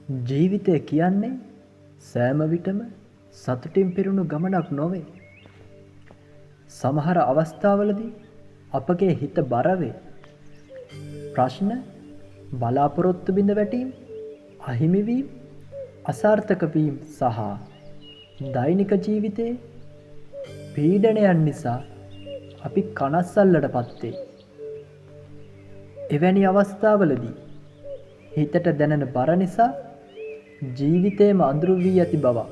ජීවිතය කියන්නේ සෑම විටම සතුටින් පිරුණු ගමනක් නොවේ. සමහර අවස්ථාවලදී අපගේ හිත බර වේ. ප්‍රශ්න, බලාපොරොත්තු බිඳ වැටීම්, අහිමි වීම, අසාර්ථක වීම සහ දෛනික ජීවිතයේ පීඩනයන් නිසා අපි කනස්සල්ලටපත් වේ. එවැනි අවස්ථාවලදී හිතට දැනෙන බර නිසා ජීවිතේම අඳුරු වී ඇති බවක්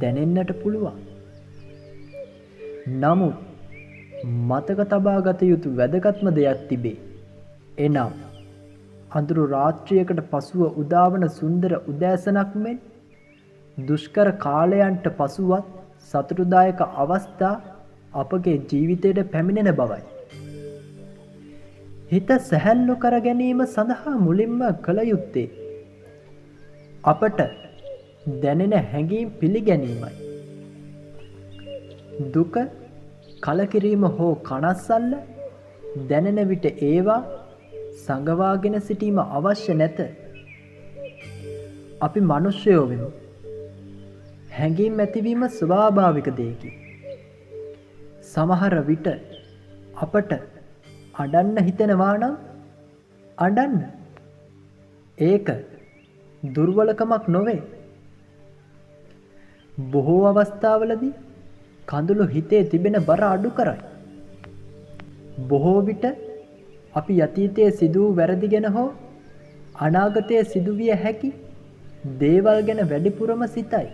දැනෙන්නට පුළුවන්. නමුත් මතක තබා ගත යුතු වැදගත්ම දෙයක් තිබේ. එනම් අඳුරු රාත්‍රියකට පසුව උදාවන සුන්දර උදෑසනක් මෙන් දුෂ්කර කාලයන්ට පසුවත් සතුටුදායක අවස්ථා අපගේ ජීවිතයට පැමිණෙන බවයි. හිත සැහැල්ලු කර ගැනීම සඳහා මුලින්ම කළ යුත්තේ අපට දැනෙන හැඟීම් පිළිගැනීමයි. දුක, කලකිරීම හෝ කනස්සල්ල දැනෙන විට ඒවා සංගවාගෙන සිටීම අවශ්‍ය නැත. අපි මනුෂ්‍යයෝ වෙමු. හැඟීම් ඇතිවීම ස්වාභාවික දෙයකි. සමහර විට අපට අඬන්න හිතෙනවා නම් අඬන්න. ඒක දුර්වලකමක් නොවේ. බොහෝ අවස්ථාවලදී කඳුළු හිතේ තිබෙන බර අඩු කරයි. බොහෝ විට අපි අතීතයේ සිදු වූ වැරදි ගැන හෝ අනාගතයේ සිදුවිය හැකි දේවල් ගැන වැඩිපුරම සිතයි.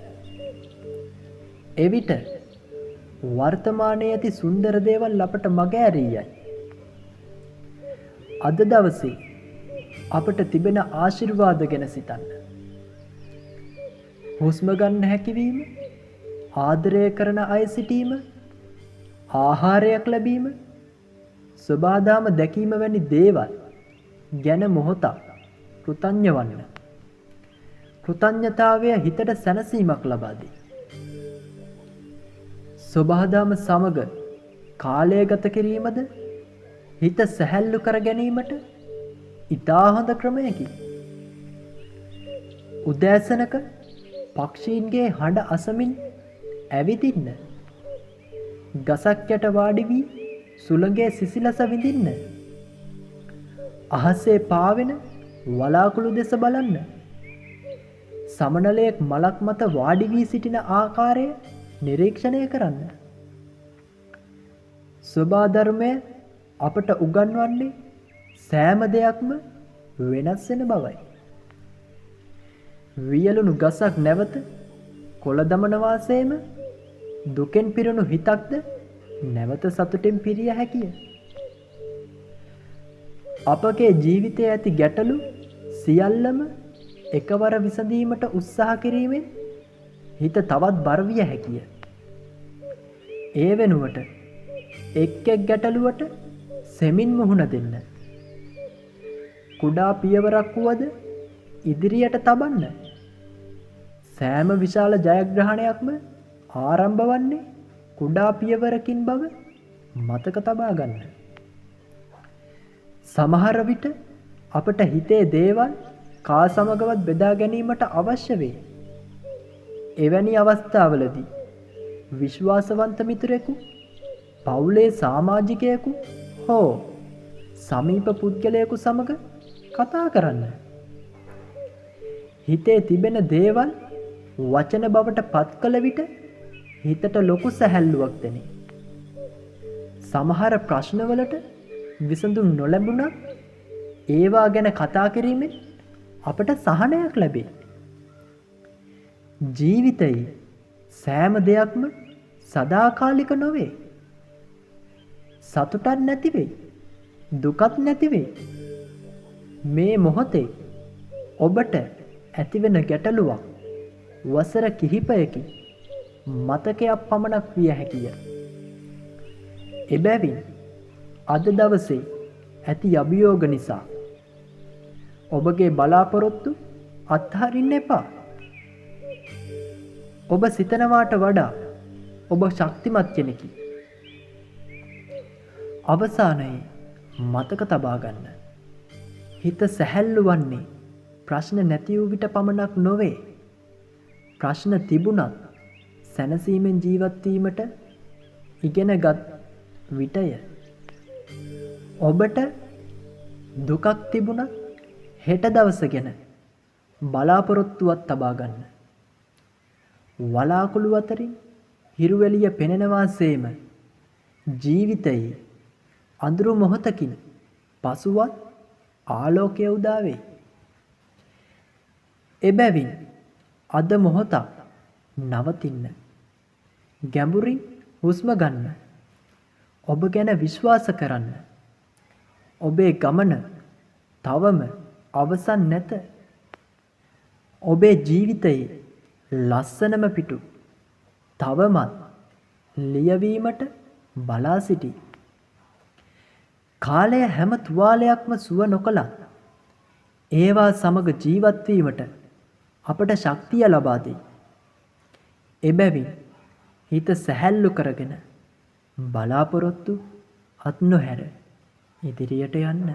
එවිට වර්තමානයේ ඇති සුන්දර දේවල් අපට මගහැරී යයි. අද දවසේ අපට තිබෙන ආශිර්වාද ගැන සිතන්න. හුස්ම ගන්න හැකිවීම, ආදරය කරන අය සිටීම, ආහාරයක් ලැබීම, සබාදාම දැකීම වැනි දේවල් ගැන මොහොතක් කෘතඥ වන්න. කෘතඥතාවය හිතට සැනසීමක් ලබා දෙයි. සබාදාම සමග කාලය ගත කිරීමද හිත සැහැල්ලු කර ගැනීමට ඉතා හොඳ ක්‍රමයකි. උදෑසනක පක්ෂීන්ගේ හඬ අසමින් ඇවිදින්න. ගසක් යට වාඩි වී සුළඟේ සිසිලස විඳින්න. අහසේ පාවෙන වලාකුළු දෙස බලන්න. සමනලයෙක් මලක් මත වාඩි වී සිටින ආකාරය නිරීක්ෂණය කරන්න. ස්වභාධර්මය අපට උගන්වන්නේ සෑම දෙයක්ම වෙනස් වෙන බවයි. වියලුණු ගසක් නැවත කොළ දමන වාසයේම දුකෙන් පිරුණු හිතක්ද නැවත සතුටින් පිරිය හැකිය. අපගේ ජීවිතයේ ඇති ගැටලු සියල්ලම එකවර විසඳීමට උත්සාහ කිරීමෙන් හිත තවත් බර විය හැකිය. ඒ වෙනුවට එක් එක් ගැටලුවට සෙමින් මුහුණ දෙන්න. කුඩා පියවරක් වුවද ඉදිරියට තබන්න. සෑම විශාල ජයග්‍රහණයක්ම ආරම්භ වන්නේ කුඩා පියවරකින් බව මතක තබා ගන්න. සමහර විට අපට හිතේ දේවල් කා සමගවත් බෙදා ගැනීමට අවශ්‍ය වේ. එවැනි අවස්ථාවලදී විශ්වාසවන්ත මිතුරෙකු, පවුලේ සමාජිකයෙකු හෝ සමීප පුද්ගලයෙකු සමග කතා කරන්න. හිතේ තිබෙන දේවල් වචන බවට පත් කළ විට හිතට ලොකු සැහැල්ලුවක් දැනේ. සමහර ප්‍රශ්නවලට විසඳුම් නොලැබුණත් ඒවා ගැන කතා කිරීමෙන් අපට සහනයක් ලැබේ. ජීවිතයේ සෑම දෙයක්ම සදාකාලික නොවේ. සතුටක් නැති වෙයි. දුකත් නැති වෙයි. මේ මොහොතේ ඔබට ඇතිවෙන ගැටලුවක් වසර කිහිපයකින් මතකයක් පමණක් විය හැකිය. එබැවින් අද දවසේ ඇති අභියෝග නිසා ඔබගේ බලාපොරොත්තු අත්හරින්න එපා. ඔබ සිතනවාට වඩා ඔබ ශක්තිමත් කෙනෙකි. අවසානයේ මතක තබා ගන්න. හිත සැහැල්ලු වන්නේ ප්‍රශ්න නැති වූ විට පමණක් නොවේ. ප්‍රශ්න තිබුණත් සැනසීමෙන් ජීවත් වීමට ඉගෙනගත් විටය. ඔබට දුකක් තිබුණත් හෙට දවස ගැන බලාපොරොත්තුවක් තබා ගන්න. වලාකුළු අතරින් හිරුවැලිය පෙනෙනවාසේම ජීවිතයේ අඳුරු මොහොතකින් පසුවත් ආලෝකය උදා වෙයි. එබැවින් අද මොහොතක් නවතින්න. ගැඹුරින් හුස්ම ගන්න. ඔබ ගැන විශ්වාස කරන්න. ඔබේ ගමන තවම අවසන් නැත. ඔබේ ජීවිතයේ ලස්සනම පිටු තවමත් ලියවීමට බලා සිටි. කාලය හැම තුවාලයක්ම සුව නොකළත් ඒවා සමග ජීවත් වීමට අපට ශක්තිය ලබා දෙයි. එබැවින් හිත සැහැල්ලු කරගෙන බලාපොරොත්තු අත් නොහැර ඉදිරියට යන්න.